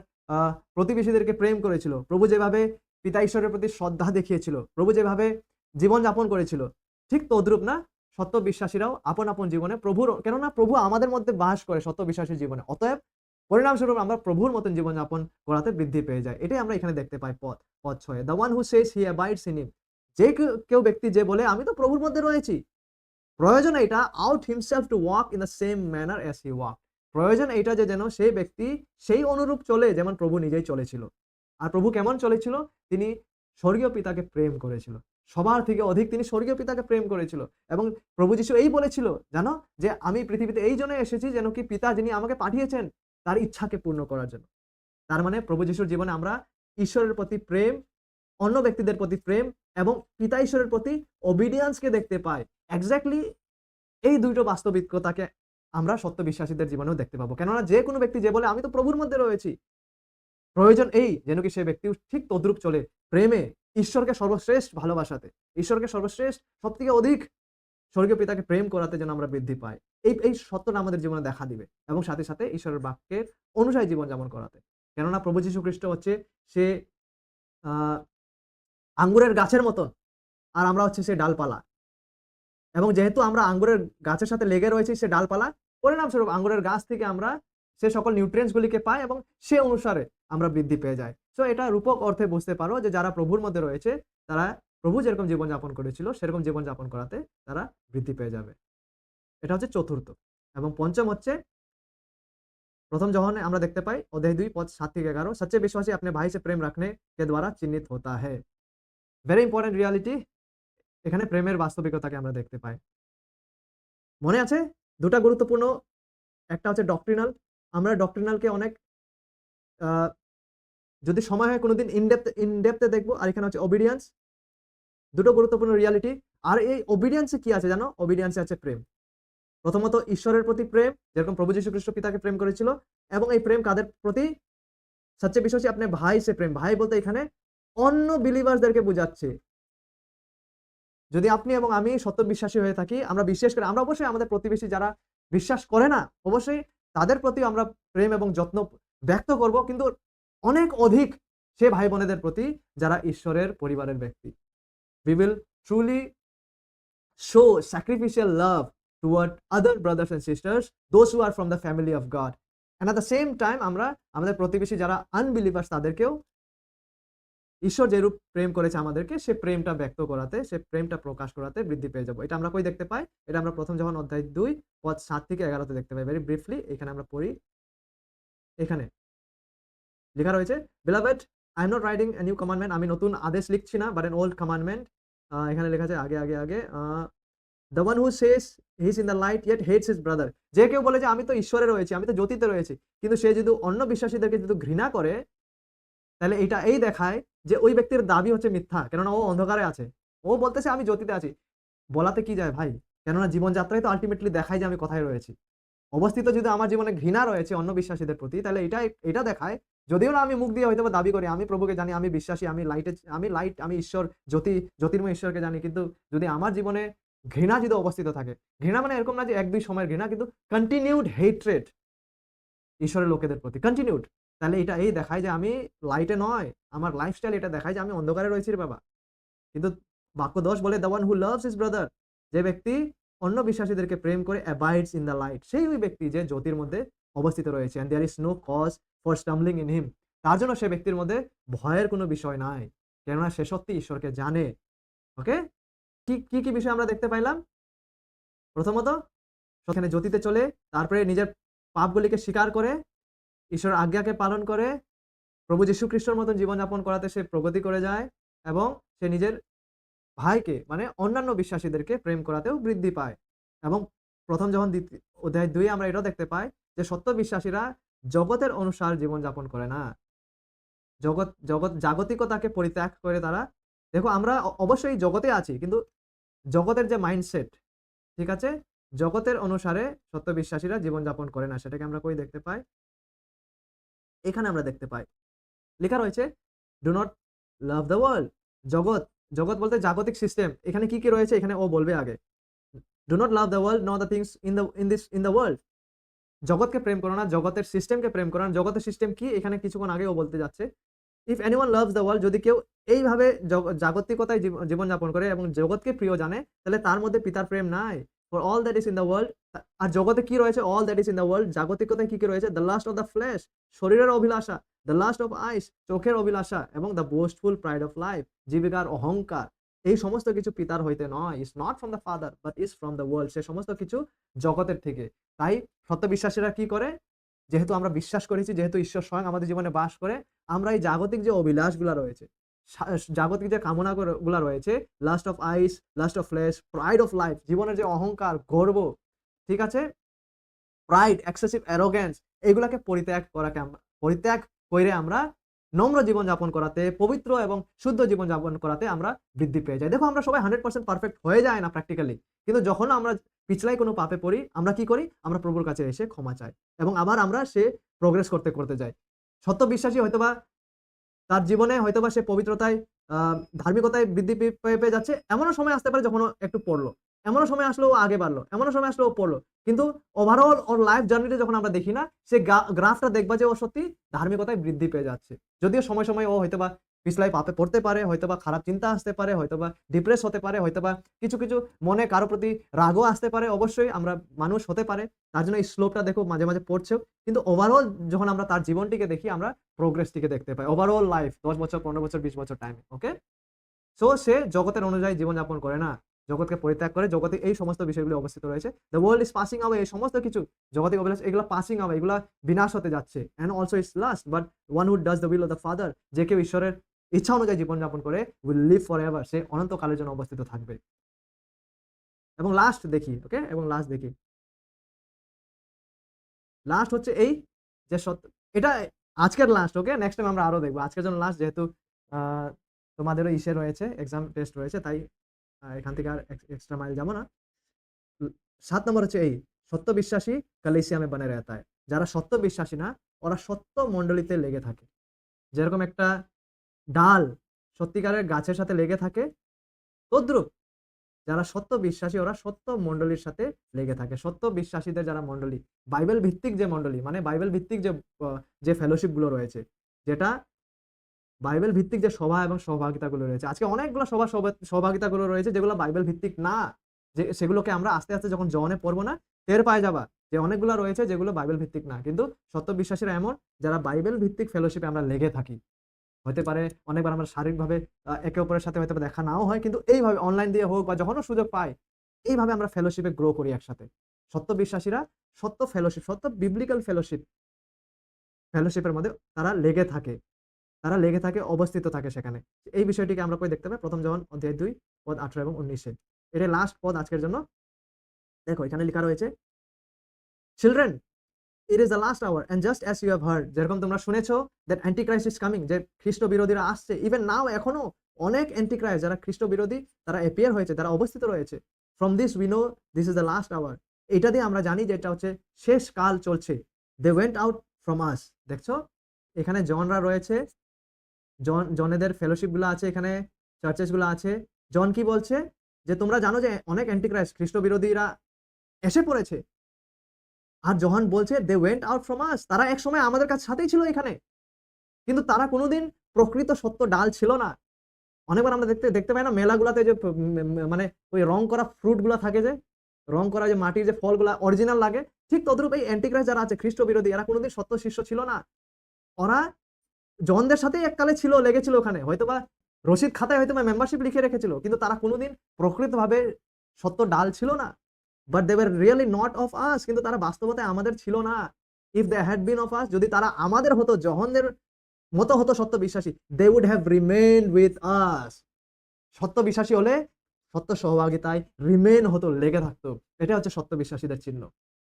প্রতিবেশীদেরকে প্রেম করেছিল, প্রভু যেভাবে পিতা ঈশ্বরের প্রতি শ্রদ্ধা দেখিয়েছিল, প্রভু যেভাবে জীবনযাপন করেছিল, ঠিক তদ্রূপ না সত্য বিশ্বাসীরাও আপন আপন জীবনে প্রভুর, কেননা প্রভু আমাদের মধ্যে বাস করে সত্য বিশ্বাসীর জীবনে, অতএব পরিণামস্বরূপ আমরা প্রভুর মতন জীবনযাপন করাতে বৃদ্ধি পেয়ে যায়। এটাই আমরা এখানে দেখতে পাই পদ 6। The one who says he abides in him, যে কেউ ব্যক্তি যে বলে আমি তো প্রভুর মধ্যে রয়েছি, প্রয়োজন এটা out himself to walk in the same manner as he walk, প্রয়োজন এইটা যে যেন সেই ব্যক্তি সেই অনুরূপ চলে যেমন প্রভু নিজেই চলেছিল। আর প্রভু কেমন চলেছিল? তিনি স্বর্গীয় পিতাকে প্রেম করেছিল, সবার থেকে অধিক তিনি স্বর্গীয় পিতাকে প্রেম করেছিল। এবং প্রভু যীশু এই বলেছিল, জানো যে আমি পৃথিবীতে এই জন্য এসেছি যেন কি পিতা যিনি আমাকে পাঠিয়েছেন তার ইচ্ছাকে পূর্ণ করার জন্য। তার মানে প্রভু যীশুর জীবনে আমরা ঈশ্বরের প্রতি প্রেম, অন্য ব্যক্তিদের প্রতি প্রেম, এবং পিতা ঈশ্বরের প্রতি ওবিডিয়েন্সকে দেখতে পাই। এক্স্যাক্টলি এই দুটো বাস্তবিকতাকে আমরা সত্য বিশ্বাসীদের জীবনেও দেখতে পাবো, কেননা যে কোনো ব্যক্তি যে বলে আমি তো প্রভুর মধ্যে রয়েছি, প্রয়োজন এই যেন কি সে ব্যক্তি ঠিক তদ্রূপ চলে প্রেমে, ঈশ্বরকে সর্বশ্রেষ্ঠ ভালোবাসাতে, ঈশ্বরকে সর্বশ্রেষ্ঠ সবথেকে অধিক স্বর্গীয় পিতাকে প্রেম করাতে যেন আমরা বৃদ্ধি পাই। এই সত্যটা আমাদের জীবনে দেখা দিবে এবং সাথে, সাথে ঈশ্বরের বাক্যের অনুযায়ী জীবনযাপন করাতে। কেননা প্রভু যীশু খ্রিস্ট হচ্ছে সে আ আঙ্গুরের গাছের মতন, আর আমরা হচ্ছে সে ডালপালা। এবং যেহেতু আমরা আঙ্গুরের গাছের সাথে লেগে রয়েছি সে ডালপালা, পরিণামস্বরূপ আঙ্গুরের গাছ থেকে আমরা সে সকল নিউট্রিয়েন্টস গুলিকে পাই এবং সে অনুসারে আমরা বৃদ্ধি পেয়ে যাই। সো এটা রূপক অর্থে বুঝতে পারো যে যারা প্রভুর মধ্যে রয়েছে তারা প্রভু যেরকম জীবনযাপন করেছিল সেরকম জীবনযাপন করাতে তারা বৃদ্ধি পেয়ে যাবে। এটা হচ্ছে চতুর্থ। এবং পঞ্চম হচ্ছে प्रथम जौहन আমরা দেখতে পাই অধ্যায় 2 পদ 7 থেকে 11 सच्चे विश्वासी अपने भाई से प्रेम रखने के द्वारा चिन्हित होता है। ভেরি ইম্পর্টেন্ট রিয়ালিটি, এখানে প্রেমের বাস্তবিকতাকে আমরা দেখতে পাই। মনে আছে দুটা গুরুত্বপূর্ণ, একটা হচ্ছে ডক্ট্রিনাল, আমরা ডক্ট্রিনালকে অনেক যদি সময় হয় কোনোদিন ইন ডেপথে দেখবো, আর এখানে হচ্ছে ওবিডিয়েন্স, দুটো গুরুত্বপূর্ণ রিয়ালিটি। আর এই ওবিডিয়েন্সে কি আছে জানো? ওবিডিয়েন্সে আছে প্রেম। প্রথমত ঈশ্বরের প্রতি প্রেম, যেরকম প্রভু যীশু খ্রিস্ট পিতাকে প্রেম করেছিল, এবং এই প্রেম কাদের প্রতি? সচ্চে বিশ্বাসী আপনি ভাই সে প্রেম, ভাই বলতে এখানে অন্য বিলিভার্সদেরকে বোঝাচ্ছে। যদি আপনি এবং আমি সত্য বিশ্বাসী হয়ে থাকি, আমরা বিশ্বাস করি, আমরা অবশ্যই আমাদের প্রতিবেশী যারা বিশ্বাস করে না, অবশ্যই তাদের প্রতি আমরা প্রেম এবং যত্ন ব্যক্ত করব, কিন্তু অনেক অধিক সে ভাই বোনেদের প্রতি যারা ঈশ্বরের পরিবারের ব্যক্তি। We will truly show sacrificial love toward other brothers and sisters, those who are from the family of God. And at the same time আমরা আমাদের প্রতিবেশী যারা আনবিলিভার্স তাদেরকেও ঈশ্বর যেরূপ প্রেম করেছে আমাদেরকে, সে প্রেমটা ব্যক্ত করাতে, সে প্রেমটা প্রকাশ করাতে বৃদ্ধি পেয়ে যাবো। এটা আমরা কই দেখতে পাই? এটা আমরা প্রথম যখন অধ্যায় 2 পদ 7 থেকে 11 দেখতে পাই। ভেরি ব্রিফলি এখানে আমরা পড়ি। এখানে লেখা রয়েছে, Beloved, I am not writing a new commandment, আমি নতুন আদেশ লিখছি না, but an old commandment. এখানে লেখা আছে আগে the one who says he is in the light yet hates his brother, যে কেউ বলে যে আমি তো ঈশ্বরে রয়েছি, আমি তো জ্যোতিতে রয়েছি, কিন্তু সে যদি অন্য বিশ্বাসীদেরকে যদি ঘৃণা করে, তাহলে এটা এই দেখায় যে ওই ব্যক্তির দাবি হচ্ছে মিথ্যা, কেননা ও অন্ধকারে আছে। ও বলতেছে আমি জ্যোতিতে আছি, বলাতে কি যায় ভাই? কেননা জীবনযাত্রায় তো আলটিমেটলি দেখায় যে আমি কোথায় রয়েছি। অবস্থিত যদি আমার জীবনে ঘৃণা রয়েছে অন্য বিশ্বাসীদের প্রতি, তাহলে এটা দেখায়, যদিও না আমি মুখ দিয়ে হয়তো দাবি করি আমি প্রভুকে জানি, আমি বিশ্বাসী, আমি লাইট, আমি ঈশ্বর, জ্যোতির্ময় ঈশ্বরকে জানি, কিন্তু যদি আমার জীবনে ঘৃণা যদি অবস্থিত থাকে, ঘৃণা মানে এরকম না যে 1-2 সময়ের ঘৃণা, কিন্তু কন্টিনিউড হেট্রেড ঈশ্বরের লোকেদের প্রতি, কন্টিনিউড, তাহলে এটা এই দেখায় যে আমি লাইটে নয়, আমার লাইফস্টাইল এটা দেখায় যে আমি অন্ধকারে রয়েছি রে বাবা। কিন্তু বাক্য 10 বলে, the one who loves his brother, যে ব্যক্তি অন্য বিশ্বাসীদেরকে প্রেম করে abides in the light, সেই ওই ব্যক্তি যে জ্যোতির মধ্যে অবস্থিত রয়েছে, and there is no cause for stumbling in him, তার জন্য সে ব্যক্তির মধ্যে ভয়ের কোনো বিষয় নাই, কেননা সে সত্যি ঈশ্বরকে জানে। ওকে, কি বিষয় আমরা দেখতে পাইলাম? প্রথমত সেখানে জ্যোতিতে চলে, তারপরে নিজের পাপগুলিকে স্বীকার করে, ঈশ্বরের আজ্ঞাকে পালন করে, প্রভু যীশু খ্রিস্টের মতন জীবনযাপন করাতে সে প্রগতি করে যায়, এবং সে নিজের ভাইকে মানে অন্যান্য বিশ্বাসীদেরকে প্রেম করাতেও বৃদ্ধি পায়। এবং প্রথম যখন অধ্যায় 2 আমরা এটাও দেখতে পাই যে সত্য বিশ্বাসীরা জগতের অনুসার জীবনযাপন করে না, জাগতিকতাকে পরিত্যাগ করে তারা, দেখো আমরা অবশ্যই জগতে আছি, কিন্তু জগতের যে মাইন্ডসেট, ঠিক আছে, জগতের অনুসারে সত্য বিশ্বাসীরা জীবনযাপন করে না, সেটাকে আমরা কই দেখতে পাই? এখানে আমরা দেখতে পাই লেখা রয়েছে, do not love the world, জগৎ বলতে জাগতিক সিস্টেম, এখানে কি রয়েছে এখানে ও বলবে আগে, do not love the world not the things in the world, জগৎকে প্রেম করো না, জগতের সিস্টেমকে প্রেম করো না। জগতের সিস্টেম কি এখানে কিছুক্ষণ আগে ও বলতে যাচ্ছে, if anyone loves the world, যদি কেউ এইভাবে জাগতিকতায় জীবনযাপন করে এবং জগৎকে প্রিয় জানে, তাহলে তার মধ্যে পিতার প্রেম নাই। For all that is in the world, আর জগতে কি রয়েছে? All that is in the world, জাগতিকতায় কি রয়েছে? The lust of the flesh, শরীরের অভিলাষা, দ্য লাস্ট অফ আইস, চোখের অভিলাষা, এবং the boastful pride of life, জীবিকার অহংকার, এই সমস্ত কিছু পিতার হইতে নয়, is not from the father but is from the world, সে সমস্ত কিছু জগতের থেকে। তাই সত্যবিশ্বাসীরা কি করে? যেহেতু আমরা বিশ্বাস করেছি, যেহেতু ঈশ্বর স্বয়ং আমাদের জীবনে বাস করে, আমরা এই জাগতিক যে অভিলাষগুলা রয়েছে, জাগতিক যে কামনাগুলা রয়েছে, lust of eyes, lust of flesh, pride of life, জীবনের যে অহংকার, গর্ব, ঠিক আছে, প্রাইড, এক্সেসিভ অ্যারোগ্যান্স, এগুলাকে পরিত্যাগ করে আমরা নম্র জীবনযাপন করাতে, পবিত্র এবং শুদ্ধ জীবনযাপন করাতে আমরা বৃদ্ধি পেয়ে যাই। দেখো আমরা সবাই 100% পারফেক্ট হয়ে যায় না প্র্যাকটিক্যালি, কিন্তু যখন আমরা পিছলাই কোনো পাপে পড়ি, আমরা কি করি? আমরা প্রভুর কাছে এসে ক্ষমা চাই এবং আবার আমরা সে প্রোগ্রেস করতে যাই। সত্য বিশ্বাসী হয়তোবা তার জীবনে হয়তোবা সে পবিত্রতায় ধার্মিকতায় বৃদ্ধি পেয়ে পেয়ে যাচ্ছে। এমনও সময় আসতে পারে যখন ও একটু পড়লো, এমনও সময় আসলো ও আগে বাড়লো, এমনও সময় আসলো ও পড়লো, কিন্তু ওভারঅল ওর লাইফ জার্নিটা যখন আমরা দেখি না, সে গ্রাফটা দেখবা যে ও সত্যি ধার্মিকতায় বৃদ্ধি পেয়ে যাচ্ছে। যদিও সময় সময় ও হয়তোবা পিছলাই পাপে পড়তে পারে, হয়তোবা খারাপ চিন্তা আসতে পারে, হয়তোবা ডিপ্রেস হতে পারে, হয়তোবা কিছু কিছু মনে কারো প্রতি রাগও আসতে পারে। অবশ্যই আমরা মানুষ হতে পারে, তার জন্য এই স্লোপটা দেখো মাঝে মাঝে পড়ছেও, কিন্তু ওভারঅল যখন আমরা তার জীবনটিকে দেখি, আমরা প্রোগ্রেসটিকে দেখতে পাই। ওভারঅল লাইফ 10 বছর, 15 বছর, 20 বছর টাইমে। ওকে, সো সে জগতের অনুযায়ী জীবনযাপন করে না, জগৎকে পরিত্যাগ করে। জগতে এই সমস্ত বিষয়গুলি অবস্থিত রয়েছে। The world is passing away, এই সমস্ত কিছু জগতিক অভিলাষ এগুলো পাসিং আওয়ে, এগুলা বিনাশ হতে যাচ্ছে। And also its lust, but one who does the will of the father, যে কেউ ঈশ্বরের ইচ্ছা অনুযায়ী জীবনযাপন করে, উইল লিভ ফর এভার, সে অনন্তকালের জন্য অবস্থিত থাকবে। এবং লাস্ট দেখি, ওকে, এবং লাস্ট দেখি, লাস্ট হচ্ছে এই যে সত্য, এটা আজকের লাস্ট। ওকে, নেক্সট টাইম আমরা আরো দেখবো। আজকের জন্য লাস্ট, যেহেতু তোমাদেরও ইসে রয়েছে, এক্সাম টেস্ট রয়েছে, তাই এখান থেকে আর এক্সট্রা মাইল যাবো না। 7 নম্বর হচ্ছে এই, সত্য বিশ্বাসী কালেসিয়ামে বনে রেহতা है। যারা সত্য বিশ্বাসী না, ওরা সত্য মণ্ডলীতে লেগে থাকে। যেরকম একটা ডাল সত্যিকারের গাছের সাথে লেগে থাকে, তদ্রূপ যারা সত্য বিশ্বাসী ওরা সত্য মণ্ডলীর সাথে লেগে থাকে। সত্য বিশ্বাসীদের যারা মণ্ডলী, বাইবেল ভিত্তিক যে মণ্ডলী, মানে বাইবেল ভিত্তিক যে ফেলোশিপ গুলো রয়েছে, যেটা বাইবেল ভিত্তিক যে সভা এবং সহভাগিতাগুলো রয়েছে। আজকে অনেকগুলো সহভাগিতাগুলো রয়েছে যেগুলো বাইবেল ভিত্তিক না, যে সেগুলোকে আমরা আস্তে আস্তে যখন জনে পড়বো না, টের পায়ে যাবা যে অনেকগুলো রয়েছে যেগুলো বাইবেল ভিত্তিক না। কিন্তু সত্য বিশ্বাসীরা এমন যারা বাইবেল ভিত্তিক ফেলোশিপে আমরা লেগে থাকি। হতে পারে অনেকবার আমরা শারীরিকভাবে একে অপরের সাথে হয়তো দেখা নাও হয়, কিন্তু এইভাবে অনলাইন দিয়ে হোক বা যখনও সুযোগ পাই, এইভাবে আমরা ফেলোশিপে গ্রো করি একসাথে। সত্য বিশ্বাসীরা সত্য ফেলোশিপ, সত্য বিবলিক্যাল ফেলোশিপের মধ্যে তারা লেগে থাকে, তারা লেগে থাকে, অবস্থিত থাকে সেখানে। এই বিষয়টিকে আমরা কই দেখতে পাই? প্রথম জন অধ্যায় 2 পদ 18 এবং 19-এ। এটা লাস্ট পদ আজকের জন্য। দেখো এখানে লেখা রয়েছে, children, it is the last hour and just as you have heard, যেরকম তোমরা শুনেছো দ্যাট অ্যান্টিক্রাইস্ট ইজ কামিং, যে খ্রিস্ট বিরোধীরা আসছে। ইভেন নাও, এখনো অনেক অ্যান্টিক্রাইস্ট যারা খ্রিস্ট বিরোধী তারা অ্যাপিয়ার হয়েছে, তারা অবস্থিত রয়েছে। From this we know this is the last hour, এটা দিয়ে আমরা জানি যে এটা হচ্ছে শেষ কাল চলছে। They went out from us. দেখছো এখানে জনরা রয়েছে, জনেদের ফেলোশিপ গুলো আছে, এখানে চার্চেস গুলো আছে। জন কি বলছে? যে তোমরা জানো যে অনেক অ্যান্টিক্রাইস্ট খ্রিস্ট বিরোধীরা এসে পড়েছে। আর যখন বলছে they went out from us, তারা এক সময় আমাদের কাছে সাথেই ছিল এখানে, কিন্তু তারা কোনোদিন প্রকৃত সত্য ডাল ছিল না। অনেকবার আমরা দেখতে পাই না মেলাগুলাতে, যে মানে ওই রং করা ফ্রুট গুলা থাকে, যে রং করা যে মাটির যে ফলগুলা অরিজিনাল লাগে, ঠিক তদ্রূপ এই অ্যান্টিক্রাইস্ট যারা আছে খ্রিস্ট বিরোধী, এরা কোনোদিন সত্য শিষ্য ছিল না। ওরা জনদের সাথেই এককালে ছিল, লেগেছিল ওখানে, হয়তোবা রসিদ খাতায় হয়তোবা মেম্বারশিপ লিখে রেখেছিল, কিন্তু তারা কোনোদিন প্রকৃতভাবে সত্য ডাল ছিল না। But they were really not of us, কিন্তু তারা বাস্তবতায় আমাদের ছিল না। If they had been of us, যদি তারা আমাদের হতো, জহনদের মতো হতো সত্য বিশ্বাসী, they would have remained with us. সত্য বিশ্বাসী হলে সত্য সহভাগিতায় রিমেইন হতো, লেগে থাকতো। এটা হচ্ছে সত্য বিশ্বাসীদের চিহ্ন।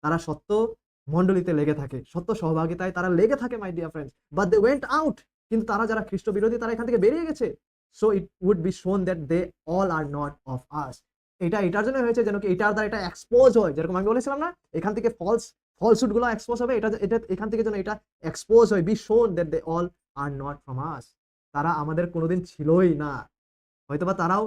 তারা সত্য মণ্ডলীতে লেগে থাকে, সত্য সহভাগিতায় তারা লেগে থাকে, my dear friends. But they went out, কিন্তু তারা যারা খ্রিস্ট বিরোধী তারা এখান থেকে বেরিয়ে গেছে। So it would be shown that they all are not of us. এটা এটার জন্য হয়েছে যেন কি এটার দ্বারা এটা এক্সপোজ হয়, যেরকম আমি বলেছিলাম না, এখান থেকে ফলসুট গুলো এক্সপোজ হবে, এটা এটা এখান থেকে যেন এটা এক্সপোজ হয়, be shown that they all are not from us. তারা আমাদের কোনোদিন ছিলই না। হয়তোবা তারাও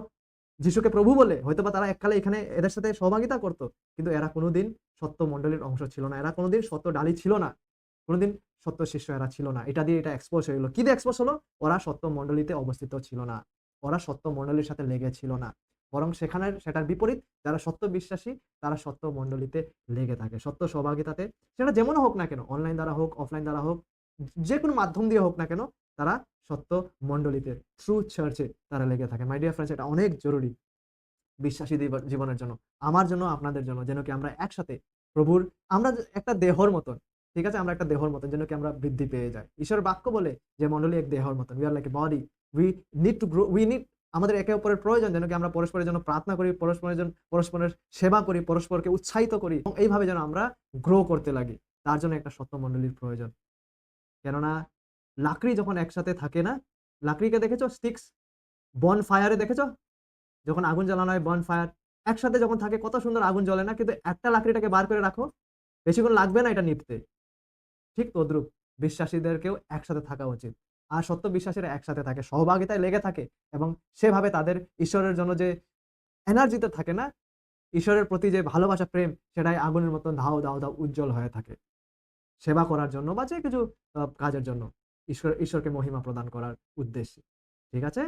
যিশুকে প্রভু বলে, হয়তোবা তারা এককালে এখানে এদের সাথে সহভাগিতা করতো, কিন্তু এরা কোনোদিন সত্য মণ্ডলীর অংশ ছিল না, এরা কোনোদিন সত্য ডালি ছিল না, কোনোদিন সত্য শিষ্য এরা ছিল না। এটা দিয়ে এটা এক্সপোজ হয়ে গেল। কি দিয়ে এক্সপোজ হলো? ওরা সত্য মণ্ডলীতে অবস্থিত ছিল না, ওরা সত্য মণ্ডলীর সাথে লেগেছিল না, বরং সেটার বিপরীত, যারা সত্য বিশ্বাসী তারা সত্য মণ্ডলীতে লেগে থাকে, সত্য সহভাগিতাতে, সেটা যেমন হোক না কেন, অনলাইন দ্বারা হোক, অফলাইন দ্বারা হোক, যে কোনো মাধ্যম দিয়ে হোক না কেন, তারা সত্য মণ্ডলীতে, থ্রু চার্চে তারা লেগে থাকে। মাই ডিয়ার ফ্রেন্ডস, এটা অনেক জরুরি বিশ্বাসী জীবনের জন্য, আমার জন্য, আপনাদের জন্য, যেন কি আমরা একসাথে প্রভুর, আমরা একটা দেহর মতন, ঠিক আছে, আমরা একটা দেহর মতন, যেন কি আমরা বৃদ্ধি পেয়ে যাই। ঈশ্বরের বাক্য বলে যে মণ্ডলী এক দেহর মতন, we are like a body, we need to grow, we need, আমাদের একে অপরের প্রয়োজন, যেন কি আমরা পরস্পরের জন্য প্রার্থনা করি, পরস্পরের সেবা করি, পরস্পরকে উৎসাহিত করি, এবং এইভাবে যেন আমরা গ্রো করতে লাগি। তার জন্য একটা সত্য মণ্ডলীর প্রয়োজন। কেননা লাকড়ি যখন একসাথে থাকে না, লাকড়িকে দেখেছো স্টিক্স বন ফায়ারে দেখেছো, যখন আগুন জ্বালানো হয় বন ফায়ার, একসাথে যখন থাকে কত সুন্দর আগুন জ্বলে না, কিন্তু একটা লাকড়িটাকে বার করে রাখো, বেশিক্ষণ লাগবে না এটা নিভতে। ঠিক তদ্রূপ বিশ্বাসীদেরকেও একসাথে থাকা উচিত। আর সত্য বিশ্বাসীরা একসাথে থাকে, সহভাগিতায় লেগে থাকে এবং সেভাবে তাদের ঈশ্বরের জন্য যে এনার্জিতে থাকে না, ঈশ্বরের প্রতি যে ভালোবাসা, প্রেম, সেটাই আগুনের মতন ধাও, দাও, দাও উজ্জ্বল হয়ে থাকে। সেবা করার জন্য বা যে কিছু কাজের জন্য ঈশ্বরকে মহিমা প্রদান করার উদ্দেশ্যে। ঠিক আছে?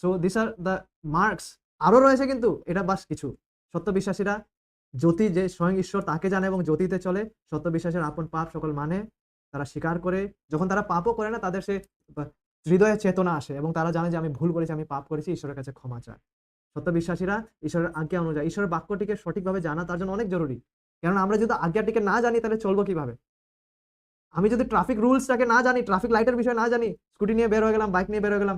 So this are the marks. আরো রয়েছে কিন্তু, এটা বাস কিছু। সত্য বিশ্বাসীরা জ্যোতি, যে স্বয়ং ঈশ্বর তাকে জানে এবং জ্যোতিতে চলে। সত্য বিশ্বাসীরা আপন পাপ সকল মানে, তারা স্বীকার করে। যখন তারা পাপও করে না, তাদের সে বা হৃদয়ে চেতনা আসে এবং তারা জানে যে আমি ভুল করেছি, আমি পাপ করেছি, ঈশ্বরের কাছে ক্ষমা চায়। সত্য বিশ্বাসীরা ঈশ্বরের আজ্ঞা অনুযায়ী, ঈশ্বরের বাক্যটিকে সঠিকভাবে জানা তার জন্য অনেক জরুরি। কেননা আমরা যদি আজ্ঞাটিকে না জানি তাহলে চলবো কিভাবে? আমি যদি ট্রাফিক রুলসটাকে না জানি, ট্রাফিক লাইটের বিষয়ে না জানি, স্কুটি নিয়ে বের হয়ে গেলাম, বাইক নিয়ে বের হয়ে গেলাম,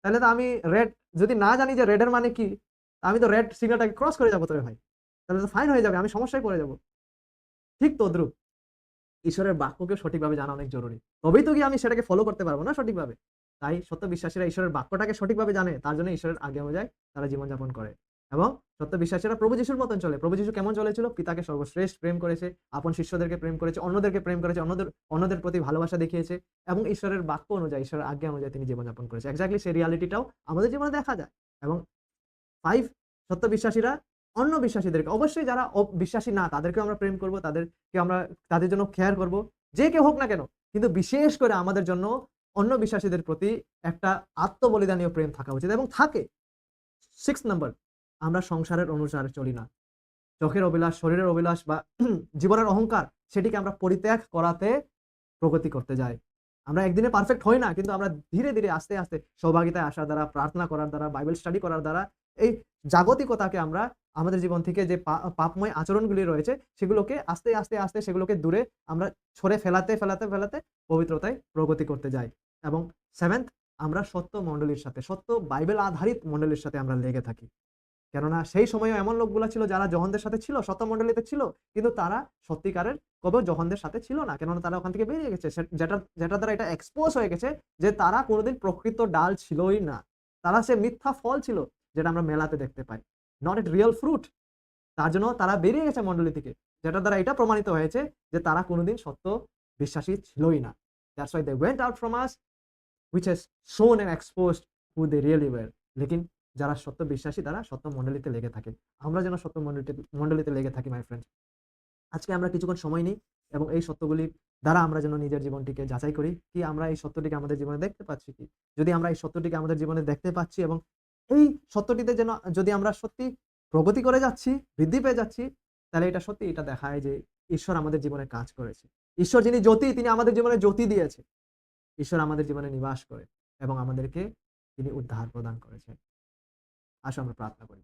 তাহলে তো আমি রেড, যদি না জানি যে রেডের মানে কি, আমি তো রেড সিগন্যালটাকে ক্রস করে যাবো তো ভাই। তাহলে তো ফাইন হয়ে যাবে, আমি সমস্যায় পড়ে যাবো। ঠিক তদ্রুপ ঈশ্বরের বাক্যকে সঠিকভাবে জানা অনেক জরুরি। তবেই তো গিয়ে আমি সেটাকে ফলো করতে পারবো না সঠিকভাবে। তাই সত্য বিশ্বাসীরা ঈশ্বরের বাক্যটাকে সঠিকভাবে জানে, তার জন্য ঈশ্বরের আজ্ঞা অনুযায়ী তারা জীবনযাপন করে। এবং সত্য বিশ্বাসীরা প্রভু যিশুর মতন চলে। প্রভু যিশু কেমন চলেছিল? পিতাকে সর্বশ্রেষ্ঠ প্রেম করেছে, আপন শিষ্যদেরকে প্রেম করেছে, অন্যদেরকে প্রেম করেছে, অন্যদের প্রতি ভালোবাসা দেখিয়েছে এবং ঈশ্বরের বাক্য অনুযায়ী, ঈশ্বরের আজ্ঞা অনুযায়ী তিনি জীবনযাপন করেছে। এক্সাক্টলি সেই রিয়ালিটিটাও আমাদের জীবনে দেখা যায়। এবং 5, সত্য বিশ্বাসীরা অন্য বিশ্বাসীদেরকে, অবশ্যই যারা বিশ্বাসী না তাদেরকেও আমরা প্রেম করব, তাদেরকে আমরা তাদের জন্য কেয়ার করব, যে কেউ হোক না কেন। কিন্তু বিশেষ করে আমাদের জন্য অন্য বিশ্বাসীদের প্রতি একটা আত্মবলিদানীয় প্রেম থাকা উচিত এবং থাকে। 6 নাম্বার, আমরা সংসারের অনুসারে চলি না। চোখের অভিলাষ, শরীরের অভিলাষ বা জীবনের অহংকার, সেটিকে আমরা পরিত্যাগ করাতে প্রগতি করতে যাই। আমরা একদিনে পারফেক্ট হই না, কিন্তু আমরা ধীরে, ধীরে আস্তে, আস্তে সহভাগিতায় আসার দ্বারা, প্রার্থনা করার দ্বারা, বাইবেল স্টাডি করার দ্বারা এই জাগতিকতাকে আমরা আমাদের জীবন থেকে যে পাপময় আচরণগুলি রয়েছে সেগুলোকে আস্তে, আস্তে, আস্তে সেগুলোকে দূরে আমরা ছড়ে ফেলাতে, ফেলাতে, ফেলাতে পবিত্রতায় প্রগতি করতে যাই। এবং 7th, আমরা সত্য মণ্ডলীর সাথে, সত্য বাইবেল আধারিত মণ্ডলীর সাথে আমরা লেগে থাকি। কেননা সেই সময়েও এমন লোকগুলা ছিল যারা যোহনদের সাথে ছিল, সত্য মণ্ডলীতে ছিল, কিন্তু তারা সত্যিকারের কবেও যোহনদের সাথে ছিল না। কেননা তারা ওখান থেকে বেরিয়ে গেছে। যেটার দ্বারা এটা এক্সপোজ হয়ে গেছে যে তারা কোনোদিন প্রকৃত ডাল ছিলই না। তারা সে মিথ্যা ফল ছিল, যেটা আমরা মেলাতে দেখতে পাই। Not at real fruit. তার জন্য তারা বেরিয়ে গেছে মণ্ডলী থেকে। যেটার দ্বারা এটা প্রমাণিত হয়েছে যে তারা কোনোদিন সত্য বিশ্বাসী ছিলই না। That's why they went out from us, which has shown and exposed who they really were. লেকিন যারা সত্য বিশ্বাসী তারা সত্য মণ্ডলীতে লেগে থাকে। আমরা যেন সত্য মণ্ডলীতে লেগে থাকি মাই ফ্রেন্ড। আজকে আমরা কিছুক্ষণ সময় নিই এবং এই সত্যগুলি দ্বারা আমরা যেন নিজের জীবনটিকে যাচাই করি, কি আমরা এই সত্যটিকে আমাদের জীবনে দেখতে পাচ্ছি কি? যদি আমরা এই সত্যটিকে আমাদের জীবনে দেখতে পাচ্ছি এবং এই সত্যটিতে যেন যদি আমরা সত্যি প্রগতি করে যাচ্ছি, বৃদ্ধি পেয়ে যাচ্ছি, তাহলে এটা সত্যি, এটা দেখায় যে ঈশ্বর আমাদের জীবনে কাজ করেছে। ঈশ্বর যিনি জ্যোতি, তিনি আমাদের জীবনে জ্যোতি দিয়েছে। ঈশ্বর আমাদের জীবনে নিবাস করে এবং আমাদেরকে তিনি উদ্ধার প্রদান করেছেন। আসো আমরা প্রার্থনা করি।